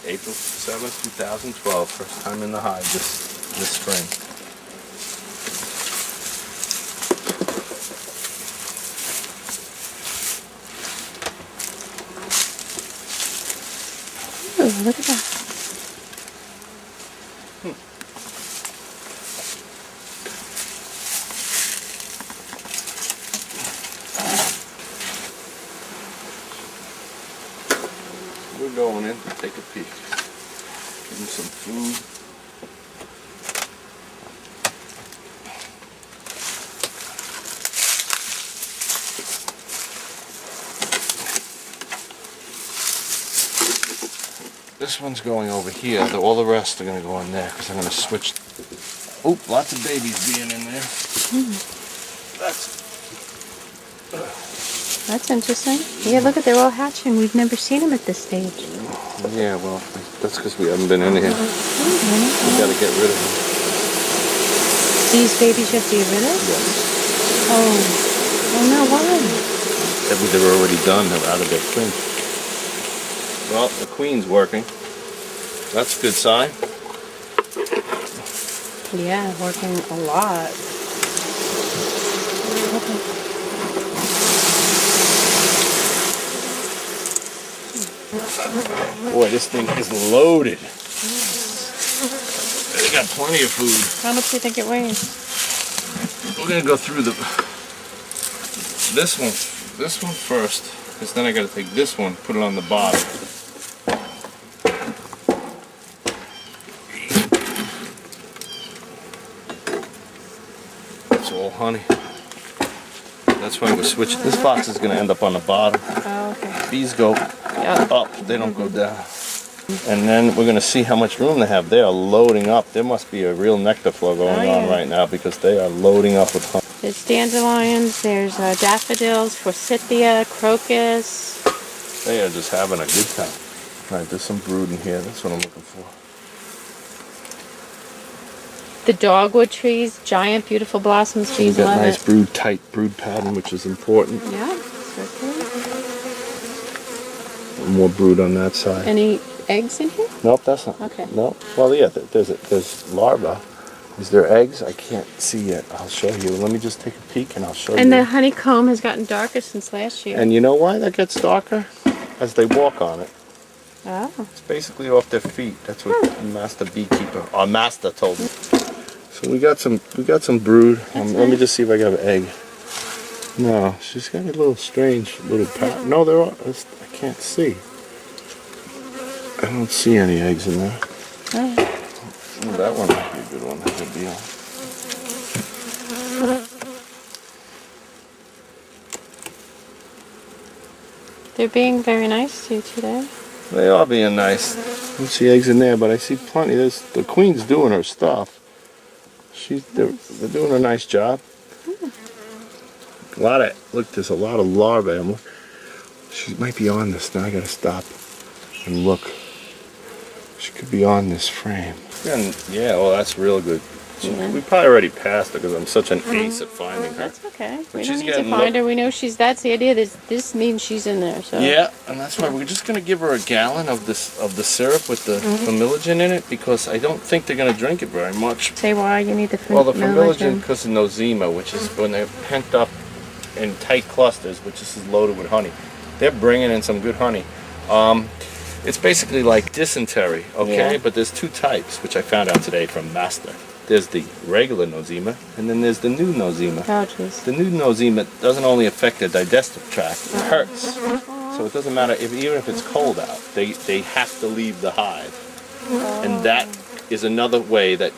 April 7th, 2012, first time in the hive this spring. Ooh, look at that. We're going in to take a peek. Give them some food. This one's going over here. All the rest are going to go in there because I'm going to switch. Oh, lots of babies being in there. That's interesting. Yeah, look at, they're all hatching. We've never seen them at this stage. Yeah, well, that's because we haven't been in here. We got to get rid of them. These babies you have to get rid of? Yes. Oh no, why? They were already done. They're out of their queen. Well, the queen's working. That's a good sign. Yeah, working a lot. Okay. Boy, this thing is loaded. They got plenty of food. How much do you think it weighs? We're gonna go through this one first, because then I gotta take this one, put it on the bottom. It's all honey. That's why we're switching. This box is gonna end up on the bottom. Oh, okay. Bees go up, they don't go down. And then we're going to see how much room they have. They are loading up. There must be a real nectar flow going on right now because they are loading up with honey. There's dandelions, there's daffodils, forsythia, crocus. They are just having a good time. All right, there's some brood in here. That's what I'm looking for. The dogwood trees, giant, beautiful blossoms. Bees got love nice it. tight brood pattern, which is important. Yeah, circular. More brood on that side. Any eggs in here? Nope, that's not. Okay. Nope. Well, yeah, there's larvae. Is there eggs? I can't see yet. I'll show you. Let me just take a peek and I'll show you. And the honeycomb has gotten darker since last year. And you know why that gets darker? As they walk on it. Oh. It's basically off their feet. That's what the master beekeeper, our master, told me. So we got some brood. Let me just see if I got an egg. No, she's got a little strange little pattern. No, there are. I can't see. I don't see any eggs in there. Oh, that one might be a good one. That would be on. They're being very nice to you today. They are being nice. I don't see eggs in there, but I see plenty. The queen's doing her stuff. They're doing a nice job. Look, there's a lot of larvae. She might be on this. Now I gotta stop and look. She could be on this frame. And yeah, well, that's real good. We probably already passed her because I'm such an ace at finding her. That's okay. But we don't need to find her. We know that's the idea. This means she's in there. So. Yeah, and that's why we're just gonna give her a gallon of the syrup with the familligin in it because I don't think they're gonna drink it very much. Say why you need the familligin. Well, the familligin because of nosema, which is when they're pent up in tight clusters, which is loaded with honey. They're bringing in some good honey. It's basically like dysentery, okay? Yeah. But there's two types, which I found out today from Master. There's the regular nosema, and then there's the new nosema. Oh, jeez. The new nosema doesn't only affect the digestive tract, it hurts. So it doesn't matter, even if it's cold out, they have to leave the hive. And that is another way that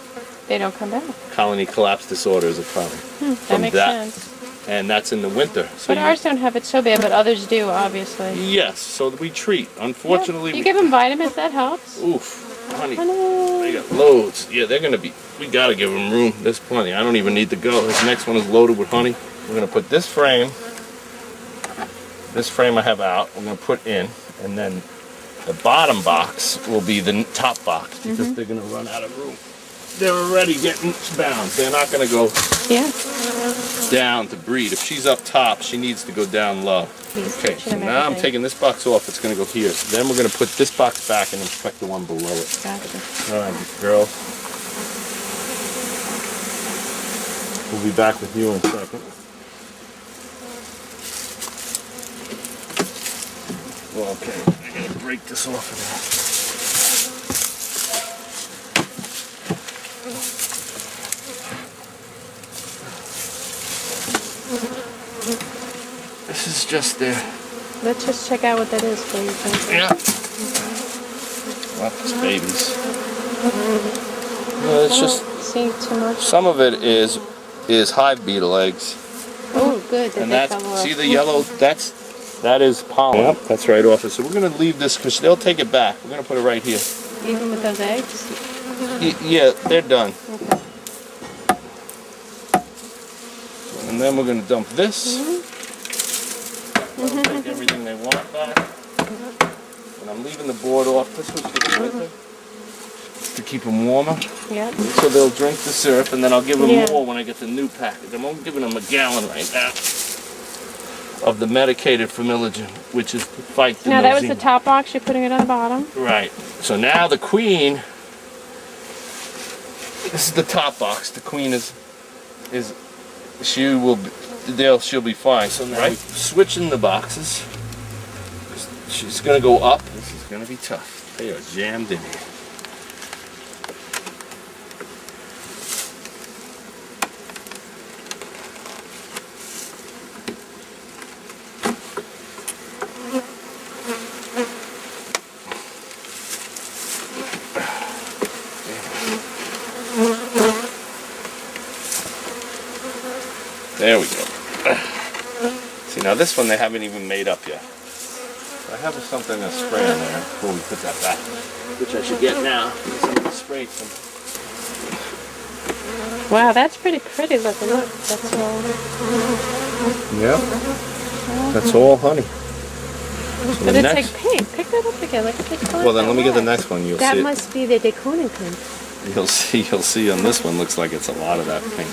They don't come back. colony collapse disorders are coming. That makes sense. And that's in the winter. So But ours don't have it so bad, but others do, obviously. yes, so we treat. Unfortunately, You give them vitamins, that helps. oof, honey, they got loads. Yeah, they're gonna be. We gotta give them room. There's plenty. I don't even need to go. This next one is loaded with honey. We're gonna put this frame. This frame I have out. We're gonna put in, and then the bottom box will be the top box because they're gonna run out of room. They're already getting bound. They're not gonna go down to breed. If she's up top, she needs to go down low. Okay, so now I'm taking this box off. It's going to go here. So then we're going to put this box back and inspect the one below it. Gotcha. All right, girls. We'll be back with you in a second. Well, okay, I got to break this off of there. This is just there. Let's just check out what that is for you. Yeah. Lots of babies. No, it's just See too much. some of it is hive beetle eggs. Oh, good. And that's see the yellow. That is pollen. Yep, that's right off it. So we're gonna leave this because they'll take it back. We're gonna put it right here. Even with those eggs. Yeah, they're done. Okay. And then we're gonna dump this. They'll take everything they want back. And I'm leaving the board off. This was for the winter to keep them warmer. Yep. So they'll drink the syrup, and then I'll give them more when I get the new package. I'm only giving them a gallon right now of the medicated familigen, which is to fight the Now that was nosema. the top box. You're putting it on the bottom. Right. So now the queen. This is the top box. The queen she'll be fine. So now we're switching the boxes. She's gonna go up. This is gonna be tough. They are jammed in here. There we go. See, now this one they haven't even made up yet. I have something to spray in there before we put that back, which I should get now because I'm going to spray some. Wow, that's pretty looking. Look, that's all. Yeah, that's all honey. So But it's like pink. Pick that up again. Like a big color. Well, then let me get the next one. You'll That see. must be the deconing pink. You'll see on this one. Looks like it's a lot of that pink.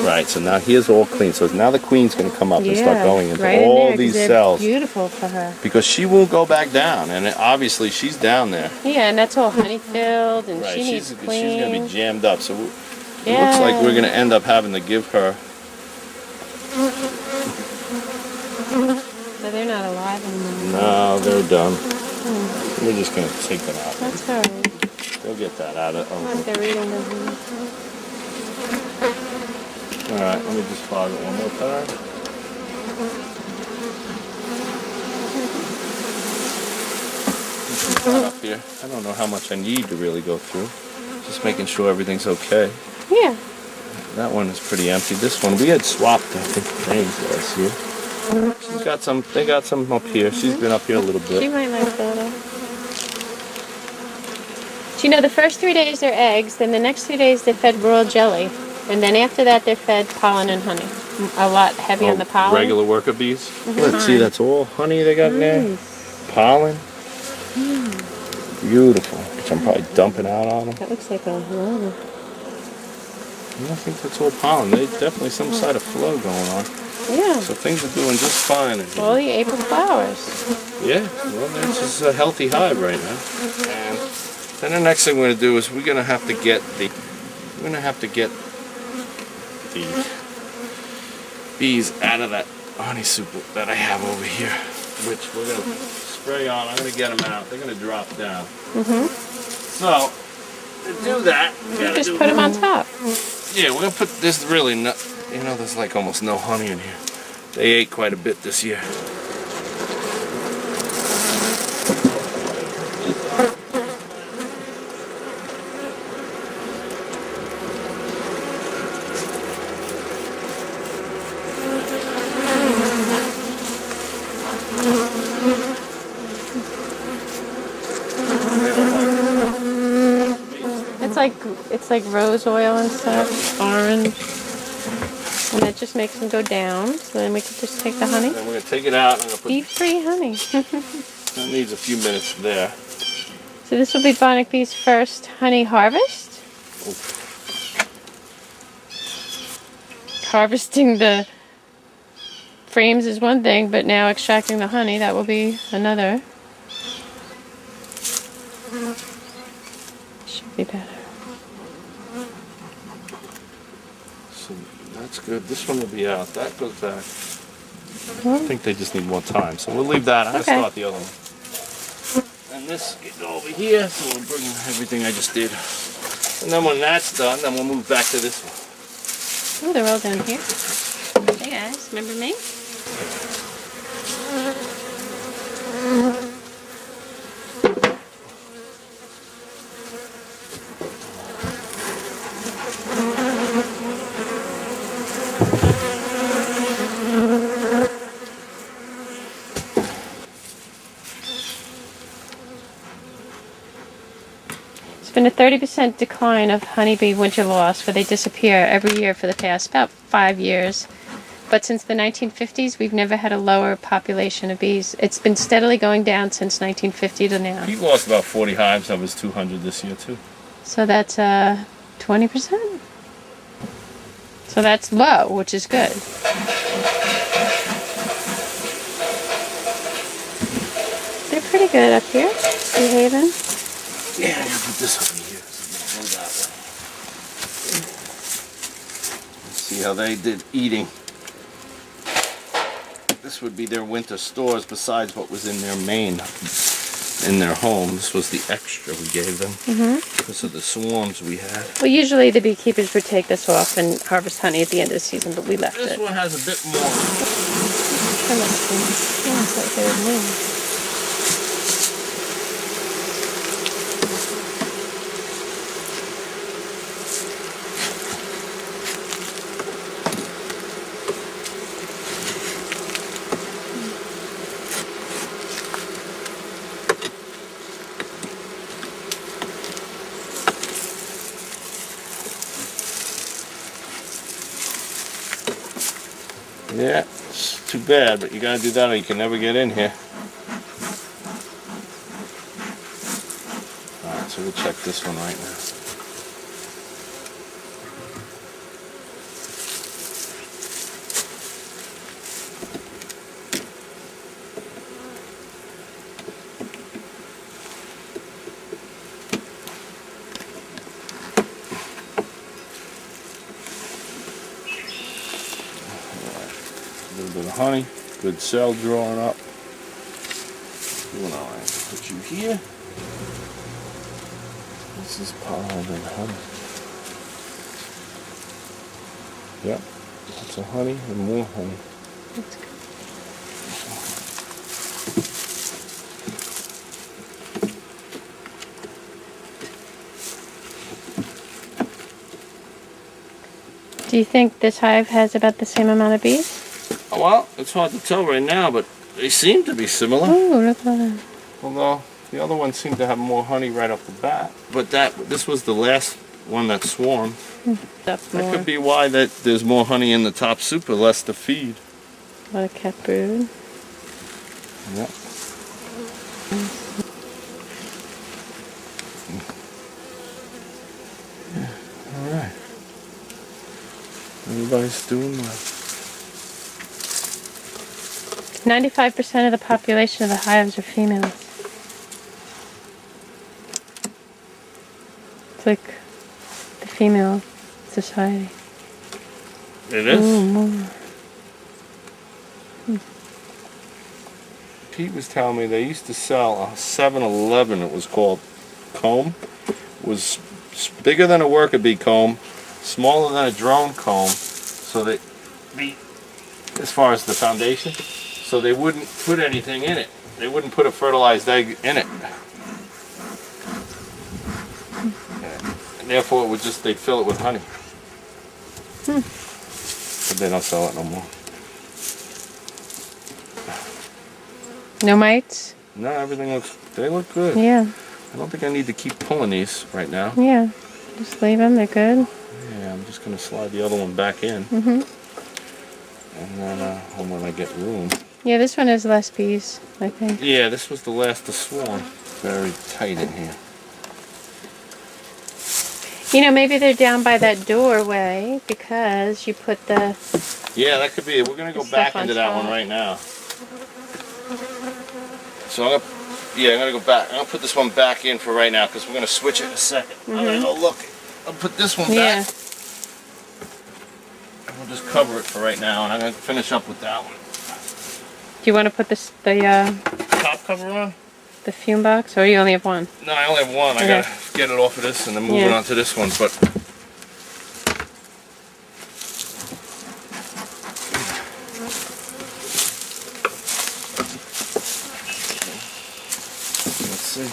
Right. So now here's all clean. So now the queen's going to come up and start going into right all in there, these they're cells. Beautiful for her. Because she won't go back down, and obviously she's down there. Yeah, and that's all honey filled, and Right, she needs she's clean. going to be jammed up. So it looks like we're going to end up having to give her. So they're not alive anymore. No, they're done. We're just going to take them out. That's all right. They'll get that out of. Like they're eating them. All right, let me just fog it one more time. Up here. I don't know how much I need to really go through. Just making sure everything's okay. Yeah. That one is pretty empty. This one we had swapped, I think, things last year. She's got some. They got some up here. She's been up here a little She bit. might like that. Do you know the first 3 days they're eggs, then the next 2 days they're fed royal jelly, and then after that they're fed pollen and honey. A lot heavy on the pollen. Regular worker bees. Let's see. That's all honey they got in there. Pollen. Beautiful. Which I'm probably dumping out on them. That looks like a lava. I think that's all pollen. There's definitely some side of flow going on. Yeah. So things are doing just fine. All the April flowers. Yeah, well, this is a healthy hive right now. And then the next thing we're going to do is we're going to have to get the bees out of that honey soup that I have over here, which we're going to spray on. I'm going to get them out. They're going to drop down. So to do that, Just put them on top. yeah, we're gonna put this really not. You know, there's like almost no honey in here. They ate quite a bit this year. It's like rose oil and stuff, orange, and it just makes them go down. So then we can just take the honey. Then we're gonna take it out. And I'm gonna put Bee-free honey. that needs a few minutes there. So this will be Bonac Bees First honey harvest. Oh. Harvesting the frames is one thing, but now extracting the honey, that will be another. Should be better. So that's good. This one will be out. That goes back. Well, I think they just need more time. So we'll leave that. I'm okay. gonna start the other one. And this gets over here, so we'll bring everything I just did. And then when that's done, then we'll move back to this one. Oh, they're all down here. Hey guys, remember me? It's been a 30% decline of honeybee winter loss, where they disappear every year for the past about 5 years. But since the 1950s, we've never had a lower population of bees. It's been steadily going down since 1950 to now. He lost about 40 hives of his 200 this year too. So that's 20%. So that's low, which is good. They're pretty good up here, behaving. Yeah, I'm gonna put this over here. So I'm gonna go that way. Let's see how they did eating. This would be their winter stores besides what was in their main, in their home. This was the extra we gave them because of the swarms we had. Well, usually the beekeepers would take this off and harvest honey at the end of the season, but we left This it. one has a bit more. It's like they would move. Yeah, it's too bad, but you gotta do that or you can never get in here. Alright, so we'll check this one right now. A little bit of honey, good cell drawing up. Doing all right. Put you here. This is pollen and honey. Yep, lots of honey and more honey. That's good. Do you think this hive has about the same amount of bees? Well, it's hard to tell right now, but they seem to be similar. Oh, look at that. Although the other one seemed to have more honey right off the bat. But this was the last one that swarmed. That could be why there's more honey in the top super, less to feed. A lot of cat brood. Yep. Yeah. All right. Everybody's doing well. 95% of the population of the hives are females. It's like the female society. It is? Ooh, more. Pete was telling me they used to sell a 7-Eleven, it was called Comb, was bigger than a worker bee comb, smaller than a drone comb, so that as far as the foundation, so they wouldn't put anything in it. They wouldn't put a fertilized egg in it. And therefore, it would just, they'd fill it with honey. But they don't sell it no more. No mites? No, everything looks, they look good. Yeah. I don't think I need to keep pulling these right now. Yeah. Just leave them, they're good. Yeah, I'm just going to slide the other one back in. Mm-hmm. And then when I get room. Yeah, this one has less bees, I think. Yeah, this was the last to swarm. Very tight in here. You know, maybe they're down by that doorway because you put the... Yeah, that could be it. We're going to go back into that one right now. So I'm going to go back. I'm going to put this one back in for right now because we're going to switch it in a second. I'm going to go look. I'll put this one back. And we'll just cover it for right now, and I'm going to finish up with that one. Do you want to put the Top cover on? The fume box, or you only have one? No, I only have one. I gotta get it off of this and then move it onto this one. But let's see.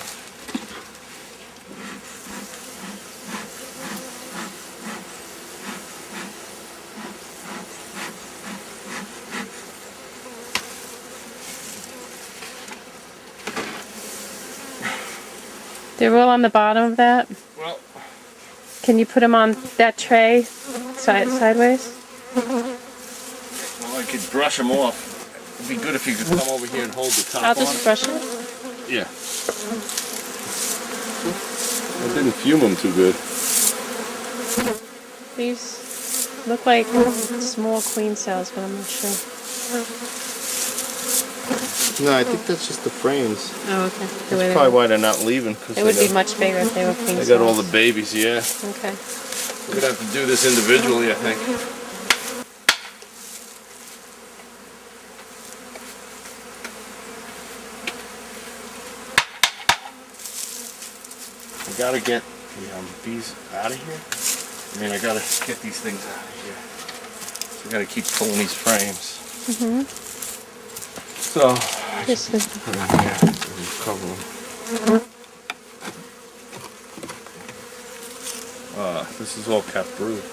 They're all on the bottom of that. Well, can you put them on that tray sideways? Well, I could brush them off. It'd be good if you could come over here and hold the top I'll just on. brush it. Yeah. I didn't fume them too good. These look like small queen cells, but I'm not sure. No, I think that's just the frames. Oh, okay. That's probably why they're not leaving. Cause it would be much bigger if they were queen cells. They got all the babies, yeah. Okay. We're going to have to do this individually, I think. I got to get the bees out of here. I mean, I got to get these things out of here. So I got to keep pulling these frames. Mm-hmm. So, this is put it in here so we cover them. This is all capped brood.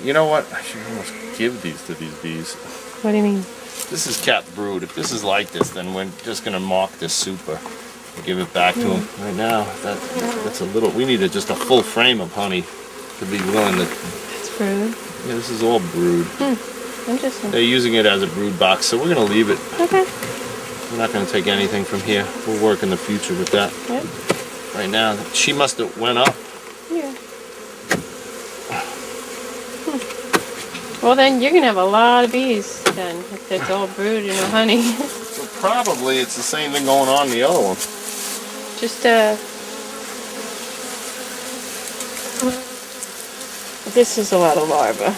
You know what? I should almost give these to these bees. What do you mean? This is capped brood. If this is like this, then we're just going to mark this super and give it back to them. Right now, that's a little... We need just a full frame of honey to be willing to... It's brood. Yeah, this is all brood. Interesting. They're using it as a brood box, so we're going to leave it. Okay. We're not going to take anything from here. We'll work in the future with that. Yep. Right now, she must have went up. Yeah. Well, then you're going to have a lot of bees then, if it's all brood and no honey. So probably it's the same thing going on in the other one. Just this is a lot of larvae.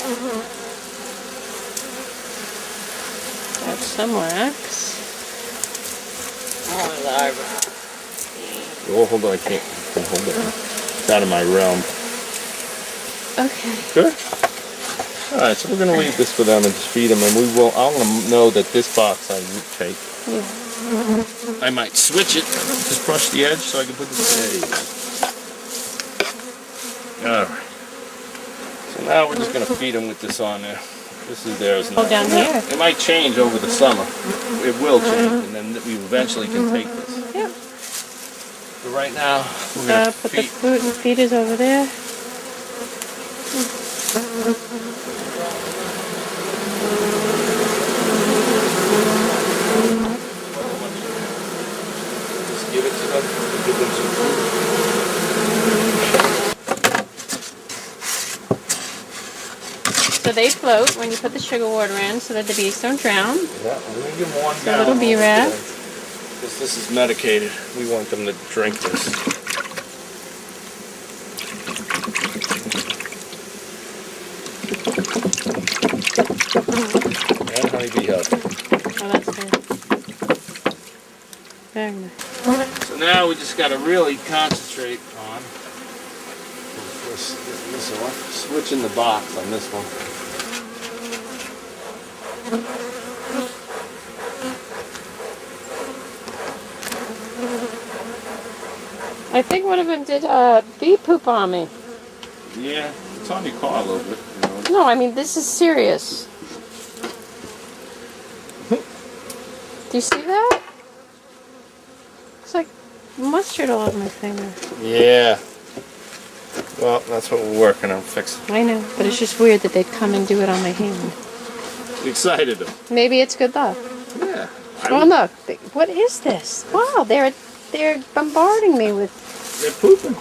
That's some wax. More larvae. Oh, hold on, I can't hold it. It's out of my realm. Okay. Good. Alright, so we're going to leave this for them and just feed them, and I want to know that this box I would take. Yeah. I might switch it, just brush the edge so I can put this. There you go. Alright. So now we're just going to feed them with this on there. This is theirs now. Oh, down here. It might change over the summer. It will change, and then we eventually can take this. Yep. But right now, we're going to Put the feeders over there. Just give it to them, give them some food. So they float when you put the sugar water in so that the bees don't drown. Yeah, I'm going to give them one So little bee rat. Because this is medicated. We want them to drink this. And honeybee help. Oh, that's good. Very nice. So now we just got to really concentrate on So I'm switching the box on this one. I think one of them did bee poop on me. Yeah, it's on your car a little bit. You know. No, I mean, this is serious. Do you see that? It's like mustard all over my finger. Yeah. Well, that's what we're working on fixing. I know, but it's just weird that they'd come and do it on my hand. Excited them. Maybe it's good luck. Yeah. Oh, look. What is this? Wow, they're bombarding me with... They're pooping.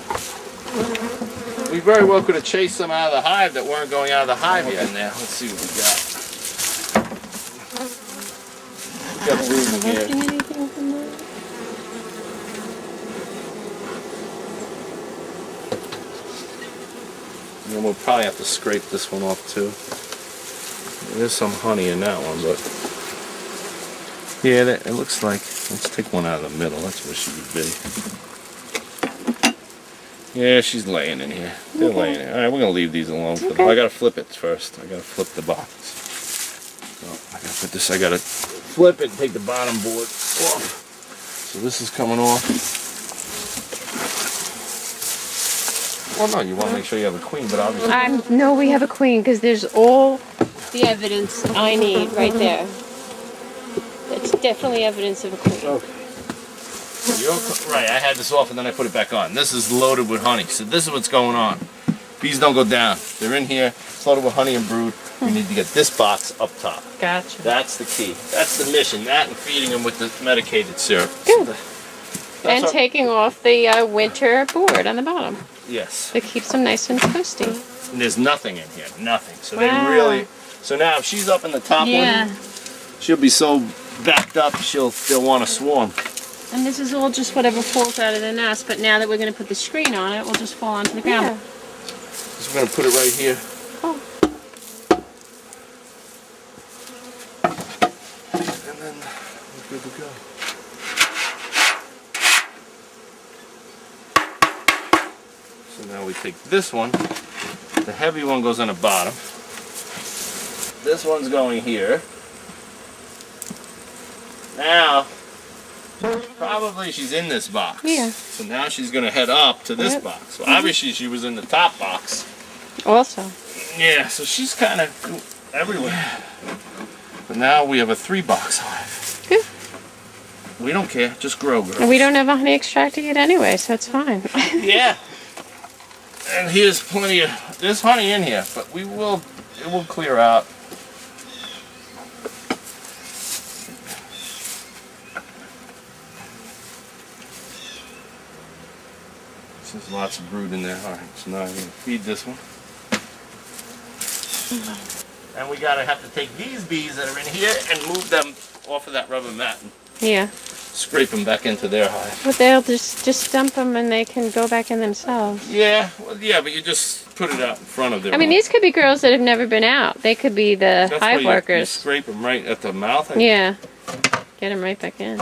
We very well could have chased them out of the hive that weren't going out of the hive yet. Now, let's see what we got. We got brood in here. Anything from that? And then we'll probably have to scrape this one off too. There's some honey in that one, but yeah, it looks like. Let's take one out of the middle. That's where she would be. Yeah, she's laying in here. They're laying in. All right, we're gonna leave these alone. Okay. I gotta flip it first. I gotta flip the box. So I gotta put this. I gotta flip it and take the bottom board off. So this is coming off. Well, no, you want to make sure you have a queen, but obviously. No, we have a queen because there's all the evidence I need right there. It's definitely evidence of a queen. Okay. Right, I had this off and then I put it back on. This is loaded with honey. So this is what's going on. Bees don't go down. They're in here. It's loaded with honey and brood. We need to get this box up top. Gotcha. That's the key. That's the mission. That and feeding them with the medicated syrup. Good. And taking off the winter board on the bottom. Yes. That keeps them nice and toasty. And there's nothing in here. Nothing. So Wow. they really... So now if she's up in the top one, she'll be so backed up they'll want to swarm. And this is all just whatever falls out of the nest, but now that we're going to put the screen on it, we'll just fall onto the ground. Yeah. So we're going to put it right here. Oh. And then we're good to go. So now we take this one. The heavy one goes on the bottom. This one's going here. Now, probably she's in this box. Yeah. So now she's going to head up to this box. So obviously she was in the top box. Also. Yeah, so she's kind of everywhere. But now we have a 3-box hive. Good. We don't care. Just grow, girls. And we don't have a honey extractor yet anyway, so it's fine. Yeah. And here's plenty of... There's honey in here, but it will clear out. There's lots of brood in there. All right, so now I'm going to feed this one. And we gotta have to take these bees that are in here and move them off of that rubber mat and scrape them back into their hive. But they'll just dump them and they can go back in themselves. Yeah, well, yeah, but you just put it out in front of them. I mean, these could be girls that have never been out. They could be the hive workers. You scrape them right at the mouth. Yeah, get them right back in.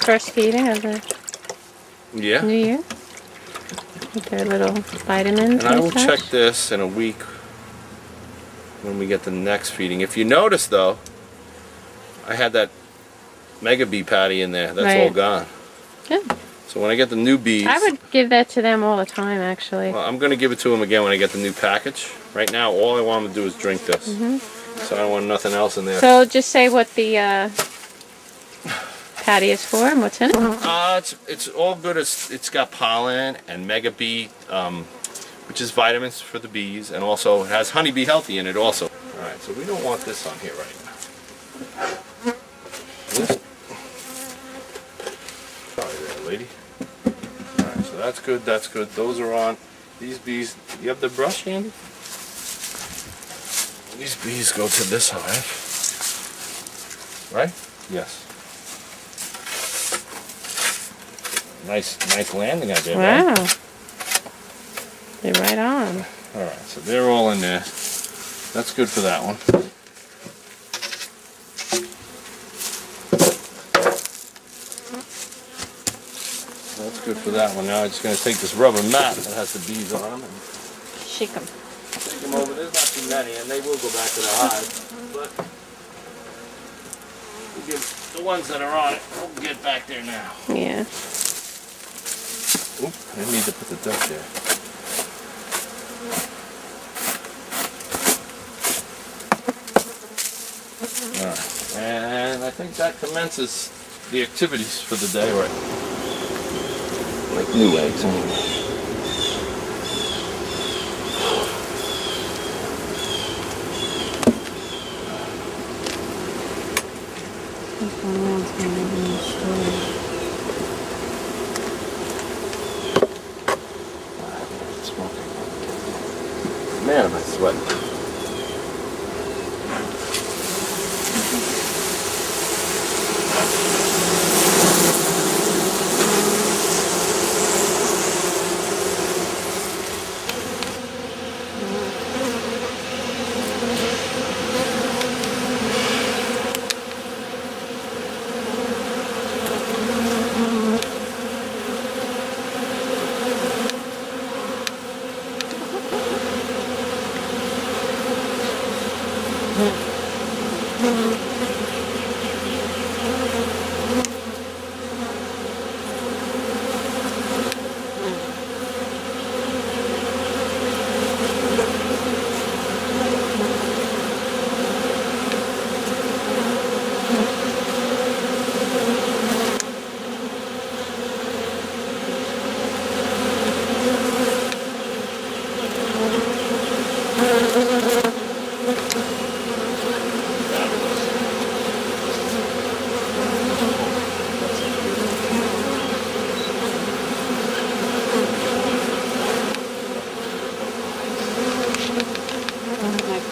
First feeding of the new year with their little vitamins. And I will check this in a week when we get the next feeding. If you notice though, I had that mega bee patty in there. That's all gone. Good. So when I get the new bees, I would give that to them all the time, actually. Well, I'm going to give it to them again when I get the new package. Right now, all I want them to do is drink this. So I don't want nothing else in there. So just say what the patty is for and what's in it. It's all good. It's got pollen and mega bee, which is vitamins for the bees, and also it has honeybee healthy in it also. All right, so we don't want this on here right now. Sorry there, lady. All right, so that's good. That's good. Those are on. These bees. You have the brush handy? These bees go to this hive, right? Yes. Nice landing I did. Wow. Right? They're right on. All right, so they're all in there. That's good for that one. good for that one. Now I'm just going to take this rubber mat that has the bees on them and Shake them. take them over. There's not too many, and they will go back to the hive. But we'll give the ones that are on it, we'll get back there now. Yeah. Oop, I need to put the duck there. Alright, and I think that commences the activities for the day, right? Like new eggs, anyway. Man, am I sweating.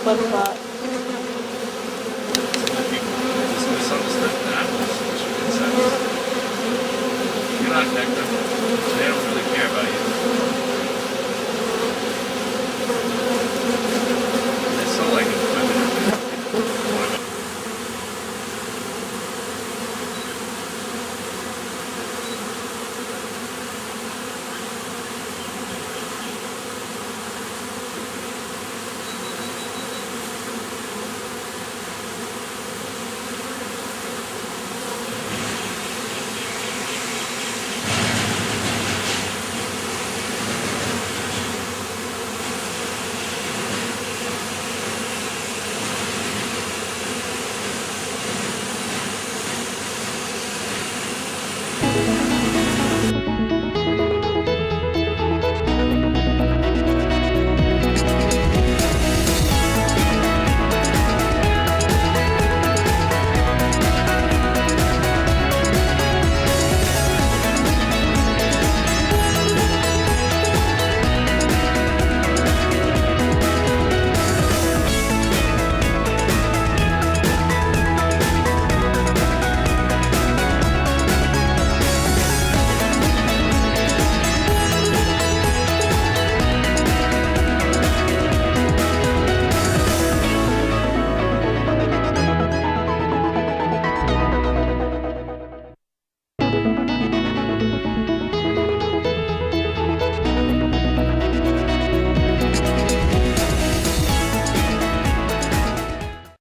Flip-flop.